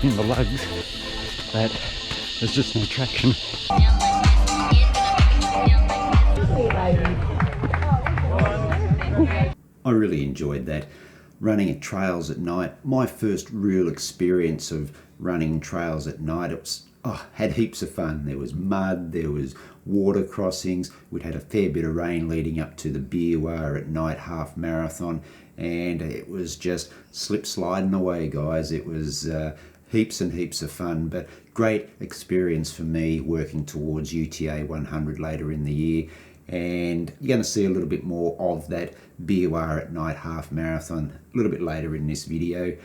in the lugs that there's just no traction. I really enjoyed that. Running at trails at night, my first real experience of running trails at night. It was, had heaps of fun. There was mud, there was water crossings. We'd had a fair bit of rain leading up to the Beerwah at Night half marathon, and it was just slip sliding away, guys. It was heaps and heaps of fun, but great experience for me working towards UTA100 later in the year. And you're going to see a little bit more of that Beerwah at Night half marathon a little bit later in this video.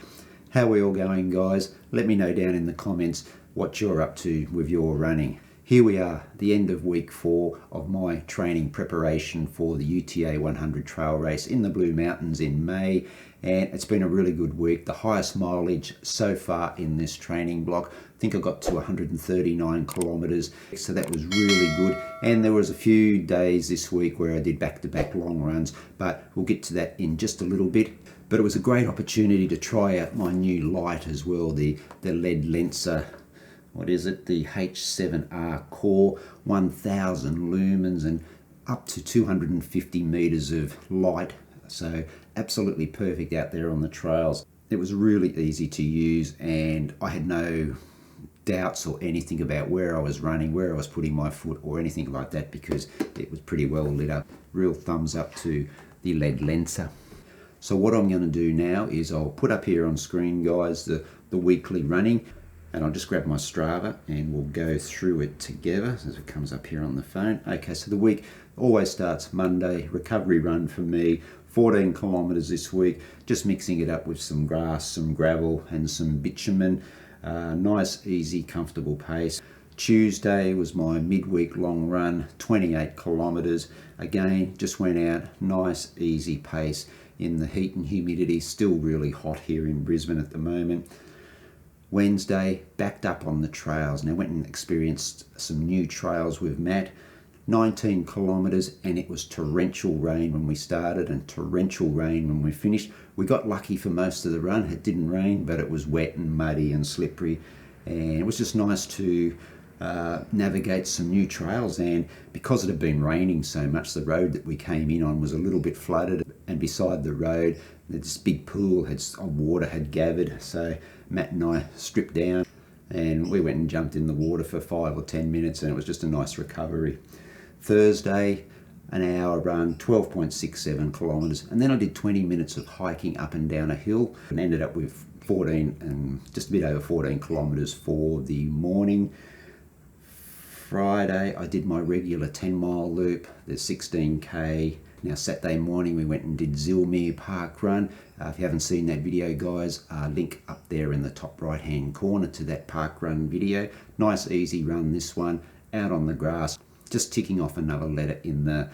How are we all going, guys? Let me know down in the comments what you're up to with your running. Here we are, the end of week 4 of my training preparation for the UTA100 trail race in the Blue Mountains in May, and it's been a really good week. The highest mileage so far in this training block. I think I got to 139 kilometers, so that was really good. And there was a few days this week where I did back-to-back long runs, but we'll get to that in just a little bit. But it was a great opportunity to try out my new light as well, the LED Lenser. What is it? The H7R Core, 1000 lumens and up to 250 meters of light. So absolutely perfect out there on the trails. It was really easy to use, and I had no doubts or anything about where I was running, where I was putting my foot or anything like that, because it was pretty well lit up. Real thumbs up to the LED Lenser. So what I'm going to do now is I'll put up here on screen, guys, the weekly running. And I'll just grab my Strava and we'll go through it together as it comes up here on the phone. Okay, so the week always starts Monday, recovery run for me, 14 kilometers this week, just mixing it up with some grass, some gravel and some bitumen. Nice, easy, comfortable pace. Tuesday was my midweek long run, 28 kilometers. Again, just went out, nice, easy pace in the heat and humidity. Still really hot here in Brisbane at the moment. Wednesday, backed up on the trails. Now went and experienced some new trails with Matt. 19 kilometers, and it was torrential rain when we started and torrential rain when we finished. We got lucky for most of the run. It didn't rain, but it was wet and muddy and slippery, and it was just nice to navigate some new trails. And because it had been raining so much, the road that we came in on was a little bit flooded, and beside the road this big pool of water had gathered. So Matt and I stripped down and we went and jumped in the water for 5 or 10 minutes, and it was just a nice recovery. Thursday, an hour run, 12.67 kilometers, and then I did 20 minutes of hiking up and down a hill and ended up with 14 and just a bit over 14 kilometers for the morning. Friday, I did my regular 10-mile loop, the 16k. Now Saturday morning we went and did Zilmere Park Run. If you haven't seen that video, guys, link up there in the top right hand corner to that park run video. Nice easy run, this one, out on the grass, just ticking off another letter in the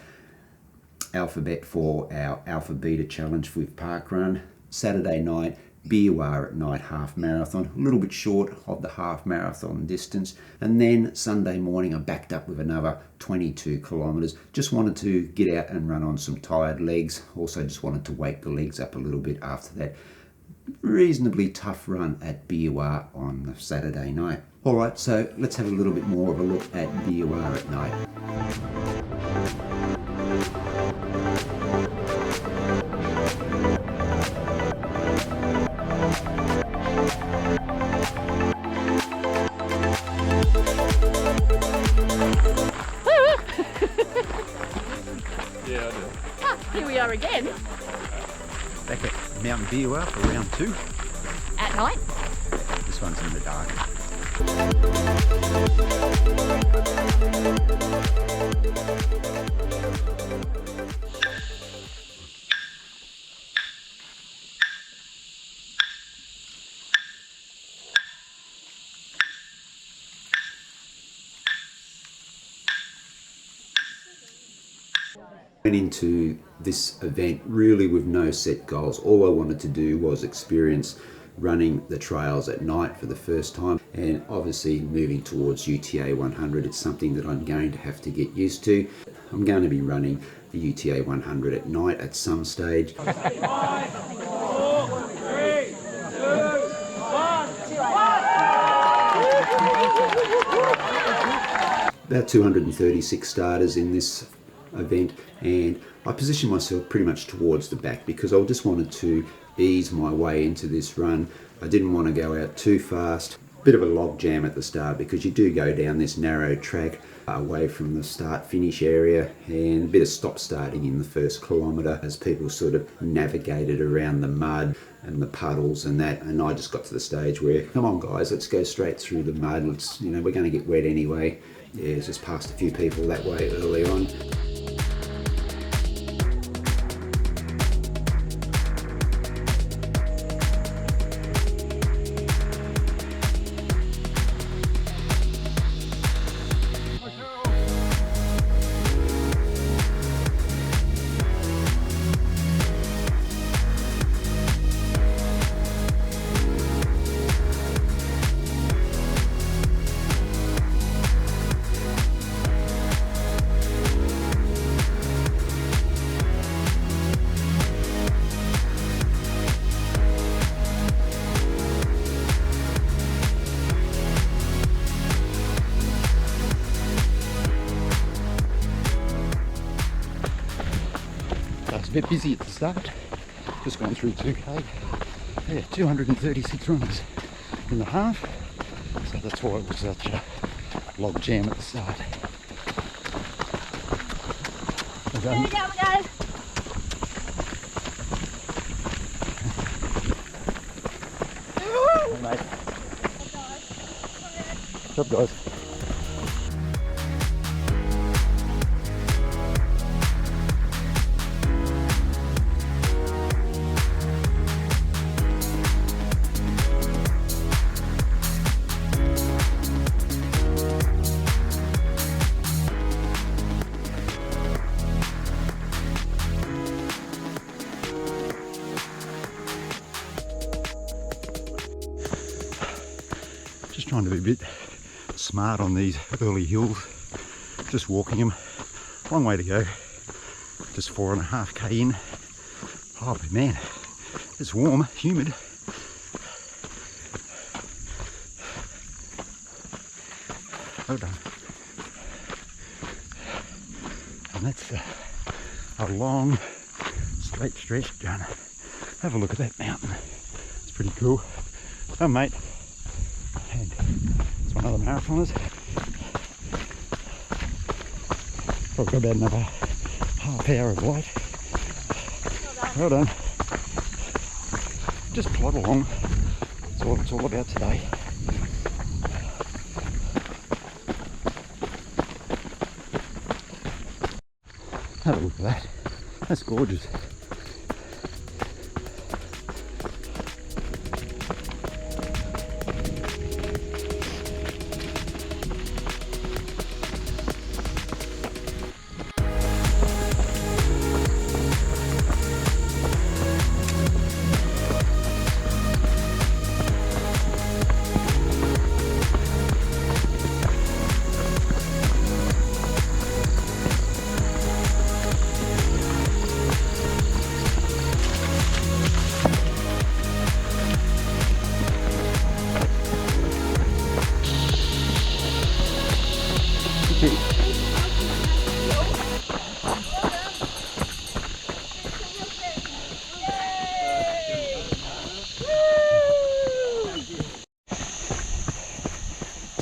alphabet for our Alpha Beta challenge with park run. Saturday night, Beerwah at Night half marathon, a little bit short of the half marathon distance. And then Sunday morning I backed up with another 22 kilometers. Just wanted to get out and run on some tired legs. Also just wanted to wake the legs up a little bit after that reasonably tough run at Beerwah on the Saturday night. All right, so let's have a little bit more of a look at Beerwah at Night. Yeah, I do. Ah, here we are again. Back at Mount Beerwah for round 2. At night. This one's in the dark. Went into this event really with no set goals. All I wanted to do was experience running the trails at night for the first time, and obviously moving towards UTA100, it's something that I'm going to have to get used to. I'm going to be running the UTA100 at night at some stage. 5, 4, 3, 2, 1. About 236 starters in this event, and I positioned myself pretty much towards the back because I just wanted to ease my way into this run. I didn't want to go out too fast. Bit of a log jam at the start because you do go down this narrow track away from the start finish area, and a bit of stop starting in the first kilometre as people sort of navigated around the mud and the puddles and that, and I just got to the stage where, come on guys, let's go straight through the mud. Let's, you know, we're going to get wet anyway. Yeah, just passed a few people that way early on. A bit busy at the start, just gone through 2k. Yeah, 236 runners in the half, so that's why it was such a log jam at the start. Here we go, guys. Hey mate. What's up guys? Just trying to be a bit smart on these early hills, just walking them. Long way to go, just 4.5k in. Oh but man, it's warm, humid. Well done. And that's a long straight stretch down. Have a look at that mountain, it's pretty cool. Oh mate, and it's one of the marathoners. Probably got about another half hour of light. Well done. Just plod along. That's what it's all about today. Have a look at that. That's gorgeous.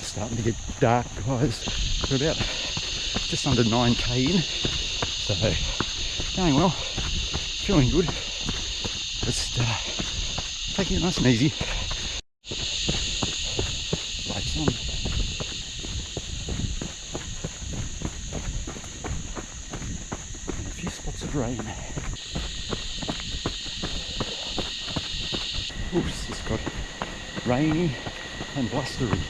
Starting to get dark, guys. We're about just under 9k in, so going well, feeling good. Just taking it nice and easy. Lights on. And a few spots of rain. Ooh, it's just got rainy and blustery.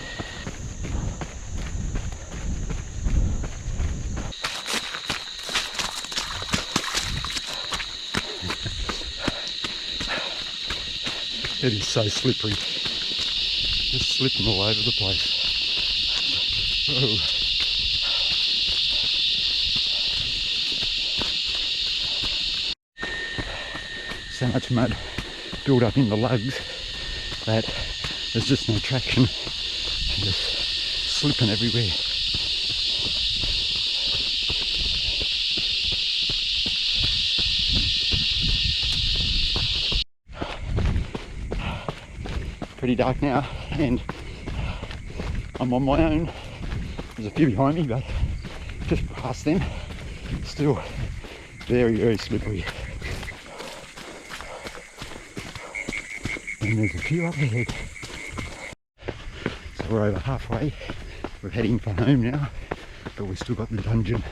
It is so slippery, just slipping all over the place. Oh. So much mud built up in the lugs that there's just no traction, and just slipping everywhere. Pretty dark now, and I'm on my own. There's a few behind me, but just past them, still very, very slippery. And there's a few up ahead. So we're over halfway. We're heading for home now, but we've still got the dungeon.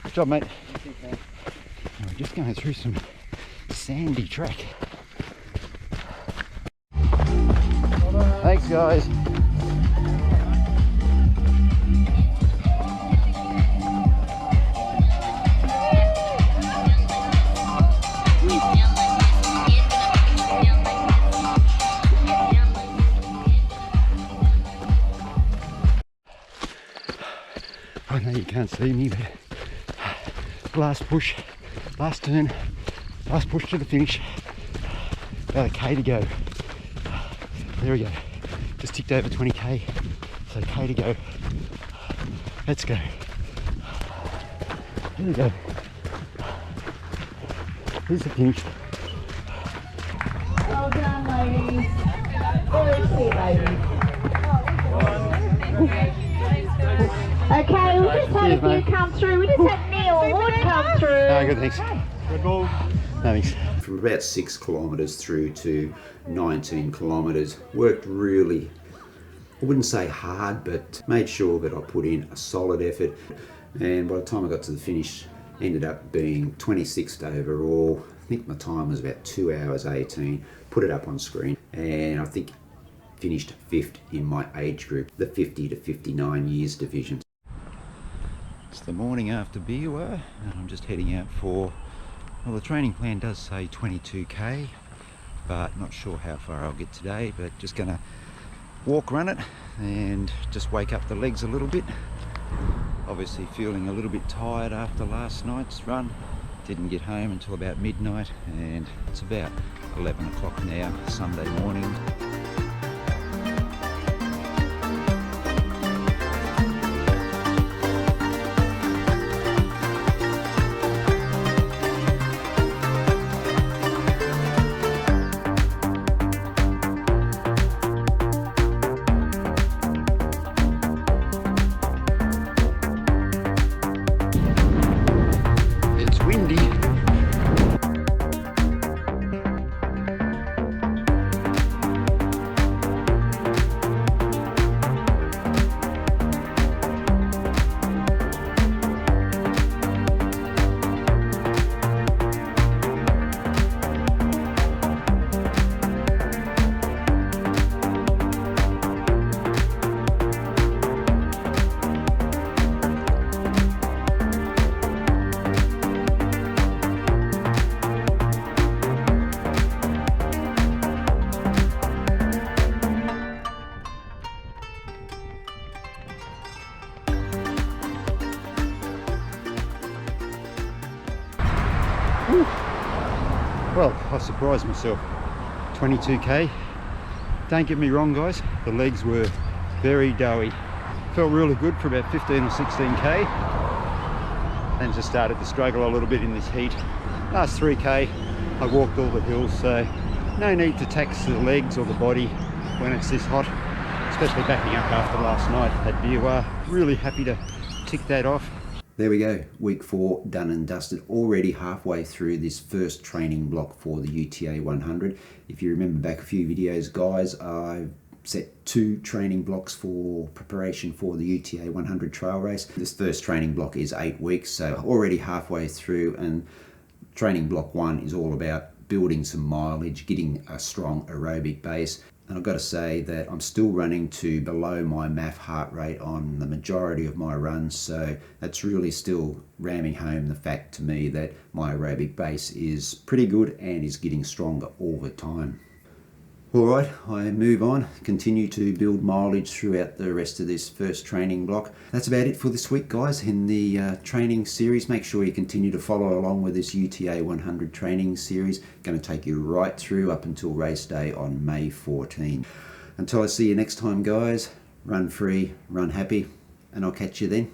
Good job, mate. We're just going through some sandy track. Thanks, guys. I know you can't see me, but last push, last turn, last push to the finish. About a K to go. There we go. Just ticked over 20k, so K to go. Let's go. Here we go. Here's the finish. Well done, ladies. Very sweet, ladies. Okay, we just had a few come through. We just had Neil Wood come through. No, good, thanks. Good ball. No, thanks. From about 6 kilometres through to 19 kilometres, worked really, I wouldn't say hard, but made sure that I put in a solid effort. And by the time I got to the finish, ended up being 26th overall. I think my time was about 2 hours 18. Put it up on screen, and I think finished 5th in my age group, the 50 to 59 years division. It's the morning after Beerwah, and I'm just heading out for, well, the training plan does say 22k, but not sure how far I'll get today, but just gonna walk, run it, and just wake up the legs a little bit. Obviously feeling a little bit tired after last night's run. Didn't get home until about midnight, and it's about 11 o'clock now, Sunday morning. Well, I surprised myself. 22k. Don't get me wrong, guys, the legs were very doughy. Felt really good for about 15 or 16k, and just started to struggle a little bit in this heat. Last 3k I walked all the hills, so no need to tax the legs or the body when it's this hot, especially backing up after last night at Beerwah. Really happy to tick that off. There we go, week 4 done and dusted, already halfway through this first training block for the UTA100. If you remember back a few videos, guys, I've set 2 training blocks for preparation for the UTA100 trail race. This first training block is 8 weeks, so already halfway through, and training block 1 is all about building some mileage, getting a strong aerobic base. And I've got to say that I'm still running to below my MAF heart rate on the majority of my runs, so that's really still ramming home the fact to me that my aerobic base is pretty good and is getting stronger all the time. Alright, I move on, continue to build mileage throughout the rest of this first training block. That's about it for this week, guys, in the training series. Make sure you continue to follow along with this UTA100 training series. Going to take you right through up until race day on May 14. Until I see you next time, guys, run free, run happy, and I'll catch you then.